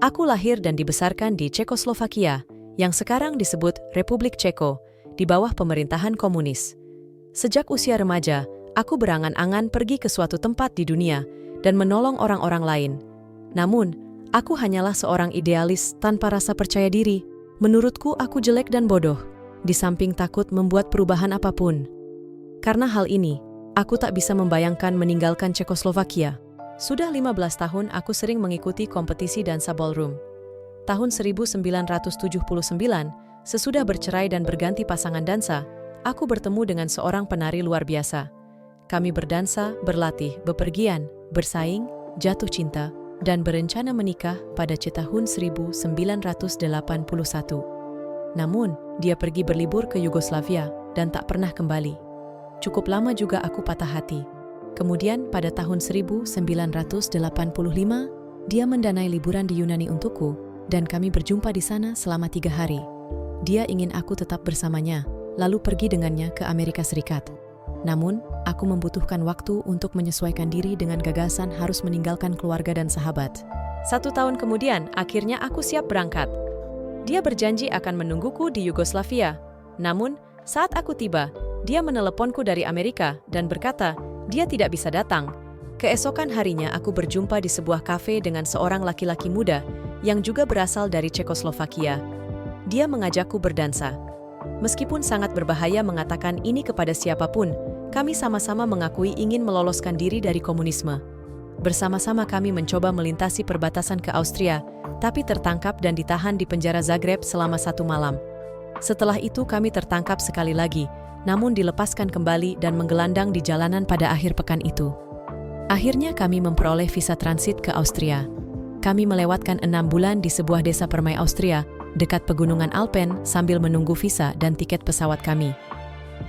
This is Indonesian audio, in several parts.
Aku lahir dan dibesarkan di Cekoslovakia, yang sekarang disebut Republik Ceko, di bawah pemerintahan komunis. Sejak usia remaja, aku berangan-angan pergi ke suatu tempat di dunia dan menolong orang-orang lain. Namun, aku hanyalah seorang idealis tanpa rasa percaya diri. Menurutku, aku jelek dan bodoh, di samping takut membuat perubahan apapun. Karena hal ini, aku tak bisa membayangkan meninggalkan Cekoslovakia. Sudah 15 tahun aku sering mengikuti kompetisi dansa ballroom. Tahun 1979, sesudah bercerai dan berganti pasangan dansa, aku bertemu dengan seorang penari luar biasa. Kami berdansa, berlatih, bepergian, bersaing, jatuh cinta, dan berencana menikah pada tahun 1981. Namun, dia pergi berlibur ke Yugoslavia dan tak pernah kembali. Cukup lama juga aku patah hati. Kemudian pada tahun 1985, dia mendanai liburan di Yunani untukku, dan kami berjumpa di sana selama 3 hari. Dia ingin aku tetap bersamanya, lalu pergi dengannya ke Amerika Serikat. Namun, aku membutuhkan waktu untuk menyesuaikan diri dengan gagasan harus meninggalkan keluarga dan sahabat. 1 tahun kemudian, akhirnya aku siap berangkat. Dia berjanji akan menungguku di Yugoslavia. Namun, saat aku tiba, dia meneleponku dari Amerika dan berkata, dia tidak bisa datang. Keesokan harinya aku berjumpa di sebuah kafe dengan seorang laki-laki muda yang juga berasal dari Cekoslovakia. Dia mengajakku berdansa. Meskipun sangat berbahaya mengatakan ini kepada siapapun, kami sama-sama mengakui ingin meloloskan diri dari komunisme. Bersama-sama kami mencoba melintasi perbatasan ke Austria, tapi tertangkap dan ditahan di penjara Zagreb selama 1 malam. Setelah itu kami tertangkap sekali lagi, namun dilepaskan kembali dan menggelandang di jalanan pada akhir pekan itu. Akhirnya kami memperoleh visa transit ke Austria. Kami melewatkan 6 bulan di sebuah desa permai Austria, dekat pegunungan Alpen sambil menunggu visa dan tiket pesawat kami.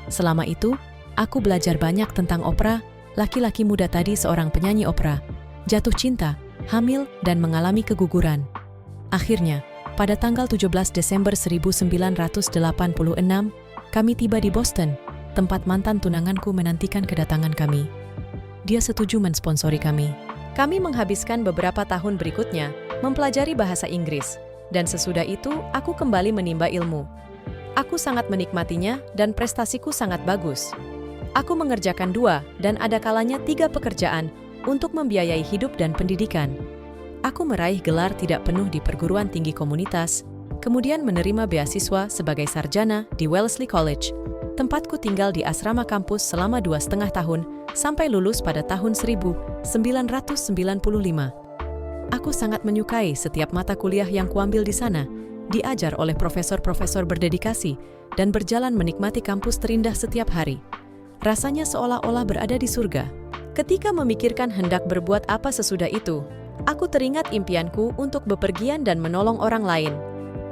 Selama itu, aku belajar banyak tentang opera. Laki-laki muda tadi seorang penyanyi opera, jatuh cinta, hamil, dan mengalami keguguran. Akhirnya, pada tanggal 17 Desember 1986, kami tiba di Boston, tempat mantan tunanganku menantikan kedatangan kami. Dia setuju mensponsori kami. Kami menghabiskan beberapa tahun berikutnya mempelajari bahasa Inggris, dan sesudah itu aku kembali menimba ilmu. Aku sangat menikmatinya dan prestasiku sangat bagus. Aku mengerjakan 2 dan ada kalanya 3 pekerjaan untuk membiayai hidup dan pendidikan. Aku meraih gelar tidak penuh di perguruan tinggi komunitas, kemudian menerima beasiswa sebagai sarjana di Wellesley College. Tempatku tinggal di asrama kampus selama 2,5 tahun sampai lulus pada tahun 1995. Aku sangat menyukai setiap mata kuliah yang kuambil di sana, diajar oleh profesor-profesor berdedikasi, dan berjalan menikmati kampus terindah setiap hari. Rasanya seolah-olah berada di surga. Ketika memikirkan hendak berbuat apa sesudah itu, aku teringat impianku untuk bepergian dan menolong orang lain.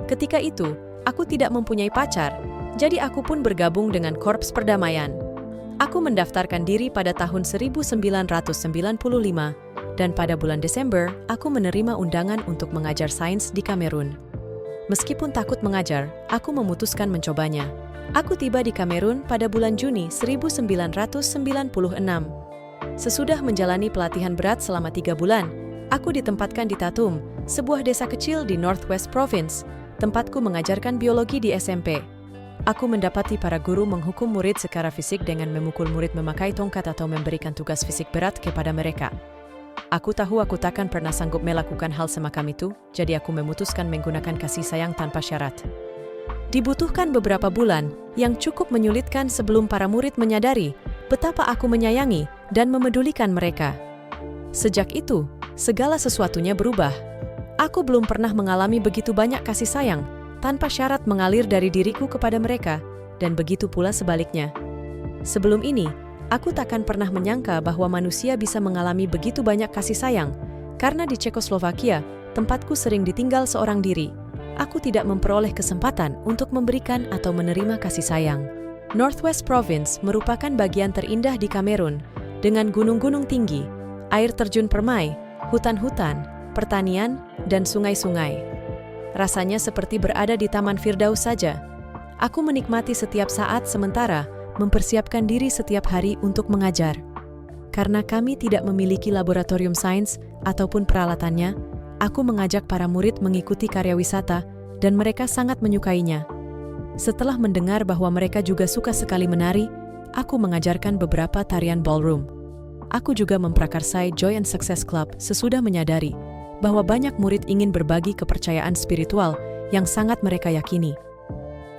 Ketika itu, aku tidak mempunyai pacar, jadi aku pun bergabung dengan Korps Perdamaian. Aku mendaftarkan diri pada tahun 1995, dan pada bulan Desember, aku menerima undangan untuk mengajar sains di Kamerun. Meskipun takut mengajar, aku memutuskan mencobanya. Aku tiba di Kamerun pada bulan Juni 1996. Sesudah menjalani pelatihan berat selama 3 bulan, aku ditempatkan di Tatum, sebuah desa kecil di Northwest Province. Tempatku mengajarkan biologi di SMP. Aku mendapati para guru menghukum murid secara fisik dengan memukul murid memakai tongkat atau memberikan tugas fisik berat kepada mereka. Aku tahu aku takkan pernah sanggup melakukan hal semacam itu, jadi aku memutuskan menggunakan kasih sayang tanpa syarat. Dibutuhkan beberapa bulan yang cukup menyulitkan sebelum para murid menyadari betapa aku menyayangi dan memedulikan mereka. Sejak itu, segala sesuatunya berubah. Aku belum pernah mengalami begitu banyak kasih sayang tanpa syarat mengalir dari diriku kepada mereka, dan begitu pula sebaliknya. Sebelum ini, aku takkan pernah menyangka bahwa manusia bisa mengalami begitu banyak kasih sayang, karena di Cekoslovakia, tempatku sering ditinggal seorang diri. Aku tidak memperoleh kesempatan untuk memberikan atau menerima kasih sayang. Northwest Province merupakan bagian terindah di Kamerun, dengan gunung-gunung tinggi, air terjun permai, hutan-hutan, pertanian, dan sungai-sungai. Rasanya seperti berada di Taman Firdaus saja. Aku menikmati setiap saat sementara mempersiapkan diri setiap hari untuk mengajar. Karena kami tidak memiliki laboratorium sains ataupun peralatannya, Aku mengajak para murid mengikuti karya wisata dan mereka sangat menyukainya. Setelah mendengar bahwa mereka juga suka sekali menari, aku mengajarkan beberapa tarian ballroom. Aku juga memprakarsai Joy and Success Club sesudah menyadari bahwa banyak murid ingin berbagi kepercayaan spiritual yang sangat mereka yakini.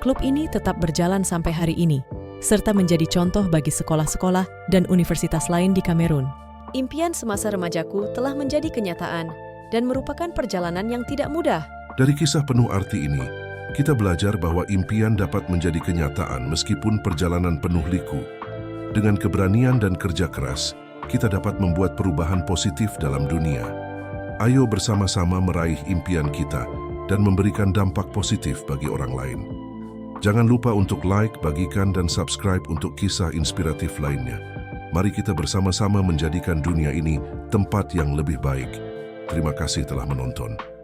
Klub ini tetap berjalan sampai hari ini, serta menjadi contoh bagi sekolah-sekolah dan universitas lain di Kamerun. Impian semasa remajaku telah menjadi kenyataan dan merupakan perjalanan yang tidak mudah. Dari kisah penuh arti ini, kita belajar bahwa impian dapat menjadi kenyataan meskipun perjalanan penuh liku. Dengan keberanian dan kerja keras, kita dapat membuat perubahan positif dalam dunia. Ayo bersama-sama meraih impian kita dan memberikan dampak positif bagi orang lain. Jangan lupa untuk like, bagikan, dan subscribe untuk kisah inspiratif lainnya. Mari kita bersama-sama menjadikan dunia ini tempat yang lebih baik. Terima kasih telah menonton.